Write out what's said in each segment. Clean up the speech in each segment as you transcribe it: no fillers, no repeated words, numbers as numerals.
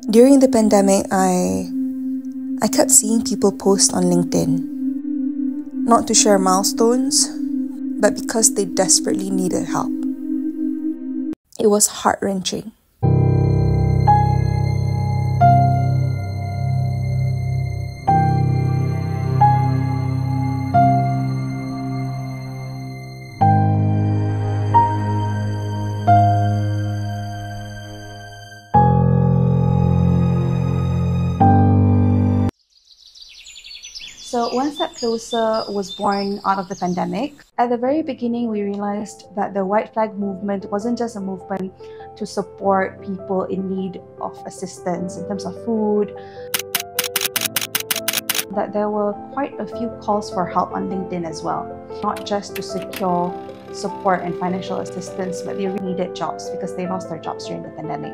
During the pandemic, I kept seeing people post on LinkedIn, not to share milestones, but because they desperately needed help. It was heart-wrenching. So One Step Closer was born out of the pandemic. At the very beginning, we realized that the white flag movement wasn't just a movement to support people in need of assistance in terms of food, that there were quite a few calls for help on LinkedIn as well, not just to secure support and financial assistance, but they really needed jobs because they lost their jobs during the pandemic.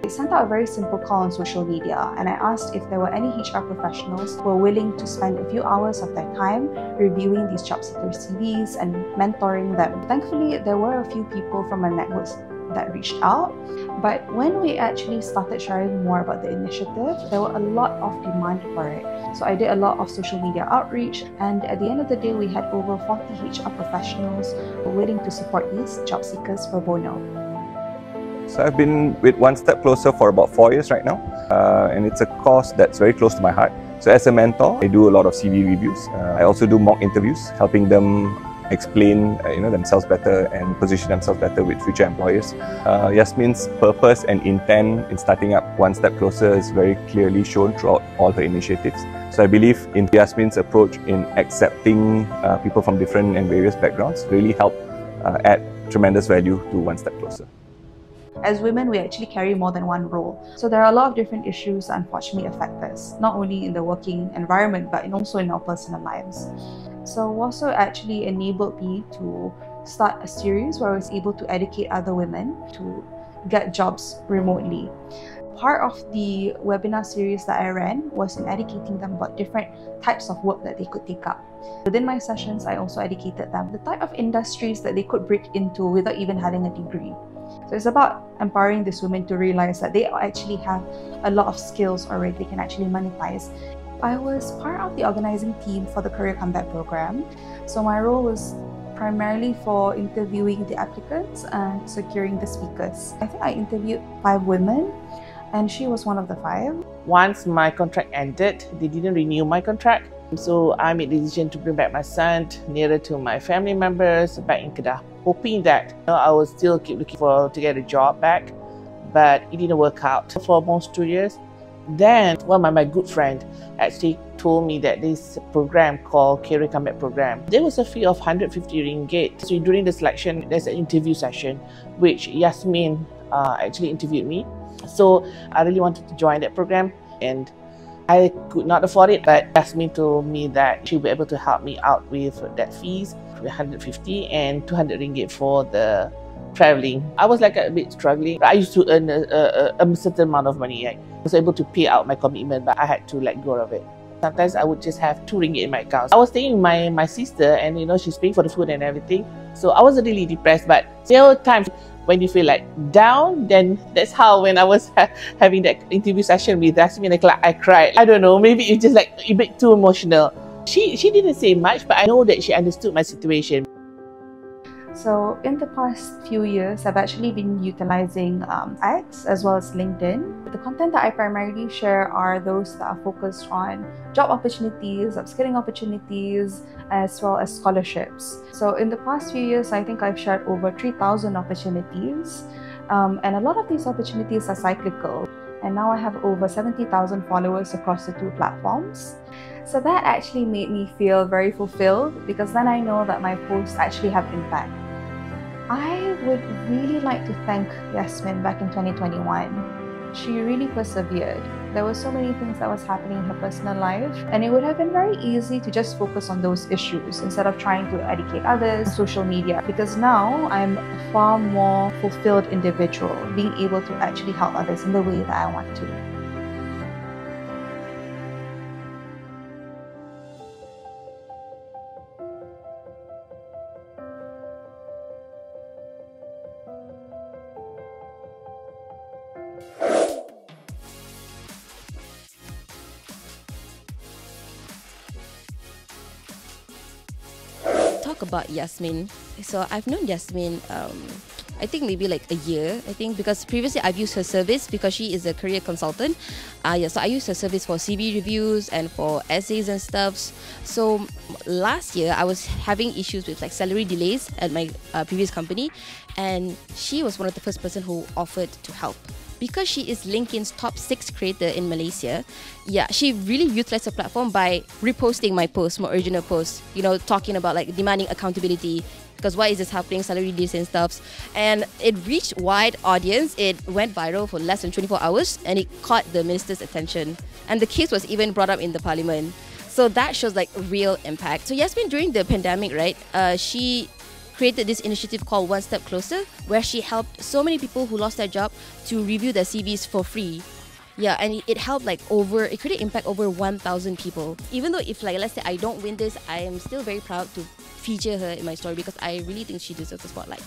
I sent out a very simple call on social media, and I asked if there were any HR professionals who were willing to spend a few hours of their time reviewing these job seeker CVs and mentoring them. Thankfully, there were a few people from our networks that reached out, but when we actually started sharing more about the initiative, there were a lot of demand for it. So I did a lot of social media outreach, and at the end of the day, we had over 40 HR professionals who were willing to support these job seekers pro bono. So I've been with One Step Closer for about 4 years right now, and it's a cause that's very close to my heart. So as a mentor, I do a lot of CV reviews. I also do mock interviews, helping them explain themselves better and position themselves better with future employers. Yasmin's purpose and intent in starting up One Step Closer is very clearly shown throughout all her initiatives. So I believe in Yasmin's approach in accepting people from different and various backgrounds really help add tremendous value to One Step Closer. As women, we actually carry more than one role. So there are a lot of different issues that unfortunately affect us, not only in the working environment, but also in our personal lives. So WASO actually enabled me to start a series where I was able to educate other women to get jobs remotely. Part of the webinar series that I ran was in educating them about different types of work that they could take up. Within my sessions, I also educated them the type of industries that they could break into without even having a degree. So it's about empowering these women to realize that they actually have a lot of skills already they can actually monetize. I was part of the organizing team for the Career Comeback program. So my role was primarily for interviewing the applicants and securing the speakers. I think I interviewed 5 women, and she was one of the 5. Once my contract ended, they didn't renew my contract. So I made the decision to bring back my son nearer to my family members back in Kedah, hoping that I would still keep looking to get a job back, but it didn't work out for almost 2 years. Then one of my good friend actually told me that this program called Career Comeback Program, there was a fee of 150 ringgit. So during the selection, there's an interview session, which Yasmin actually interviewed me. So I really wanted to join that program, and I could not afford it, but Yasmin told me that she'll be able to help me out with that fees, 150 and 200 ringgit for the traveling. I was like a bit struggling. I used to earn a certain amount of money. I was able to pay out my commitment, but I had to let go of it. Sometimes I would just have 2 ringgit in my account. I was staying with my sister, and she's paying for the food and everything. So I wasn't really depressed, but there were times when you feel like down. Then that's how, when I was having that interview session with Yasmin, I cried. I don't know, maybe it's just like a bit too emotional. She didn't say much, but I know that she understood my situation. So in the past few years, I've actually been utilizing X as well as LinkedIn. The content that I primarily share are those that are focused on job opportunities, upskilling opportunities, as well as scholarships. So in the past few years, I think I've shared over 3,000 opportunities, and a lot of these opportunities are cyclical. And now I have over 70,000 followers across the 2 platforms. So that actually made me feel very fulfilled, because then I know that my posts actually have impact. I would really like to thank Yasmin back in 2021. She really persevered. There were so many things that was happening in her personal life, and it would have been very easy to just focus on those issues instead of trying to educate others, social media, because now I'm a far more fulfilled individual, being able to actually help others in the way that I want to. talk about Yasmin, so I've known Yasmin, I think maybe like a year, because previously I've used her service because she is a career consultant. So I used her service for CV reviews and for essays and stuff. So last year I was having issues with like salary delays at my previous company, and she was one of the first person who offered to help. Because she is LinkedIn's top 6 creator in Malaysia, she really utilized her platform by reposting my posts, my original posts, talking about like demanding accountability, because why is this happening, salary delays and stuff. And it reached wide audience. It went viral for less than 24 hours and it caught the minister's attention. And the case was even brought up in the parliament. So that shows like real impact. So Yasmin, during the pandemic, right, she created this initiative called One Step Closer, where she helped so many people who lost their job to review their CVs for free. And it helped it created impact over 1,000 people. Even though if let's say I don't win this, I am still very proud to feature her in my story because I really think she deserves the spotlight.